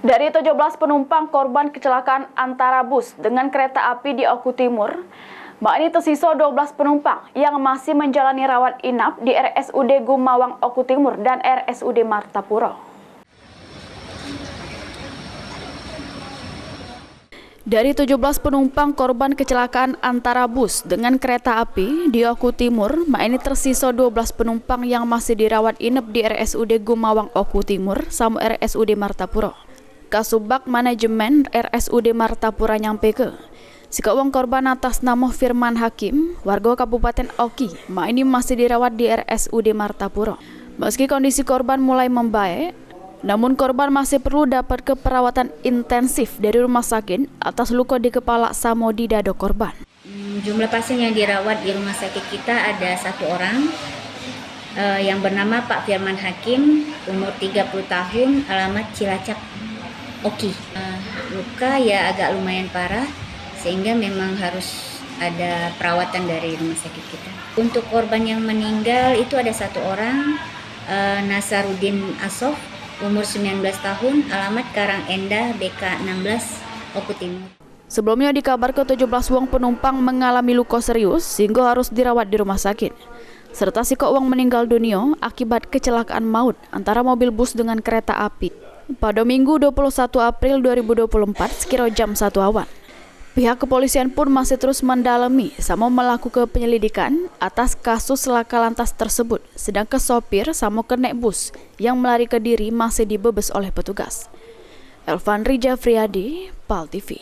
Dari 17 penumpang korban kecelakaan antara bus dengan kereta api di Oku Timur, ini tersisa 12 penumpang yang masih menjalani rawat inap di RSUD Gumawang Oku Timur dan RSUD Martapura. Dari 17 penumpang korban kecelakaan antara bus dengan kereta api di Oku Timur, ini tersisa 12 penumpang yang masih dirawat inap di RSUD Gumawang Oku Timur sama RSUD Martapura. Kasubag Manajemen RSUD Martapura nyampe ke sikawang korban atas nama Firman Hakim, warga Kabupaten Oki, ini masih dirawat di RSUD Martapura. Meski kondisi korban mulai membaik, namun korban masih perlu dapat perawatan intensif dari rumah sakit atas luka di kepala sama di dada korban. Jumlah pasien yang dirawat di rumah sakit kita ada 1 orang yang bernama Pak Firman Hakim, umur 30 tahun, alamat Cilacap, Oki. Luka ya agak lumayan parah, sehingga memang harus ada perawatan dari rumah sakit kita. Untuk korban yang meninggal itu ada 1 orang, Nasarudin Asof, umur 19 tahun, alamat Karang Endah, BK 16, Oku Timur. Sebelumnya dikabarkan 17 wong penumpang mengalami luka serius sehingga harus dirawat di rumah sakit. Serta si wong meninggal dunia akibat kecelakaan maut antara mobil bus dengan kereta api pada Minggu 21 April 2024 sekira jam 1 awan. Pihak kepolisian pun masih terus mendalami sama melakukan penyelidikan atas kasus laka lantas tersebut, sedangkan sopir sama kenek bus yang melarikan diri masih dibebas oleh petugas. Elvan Rijafriadi, PAL TV.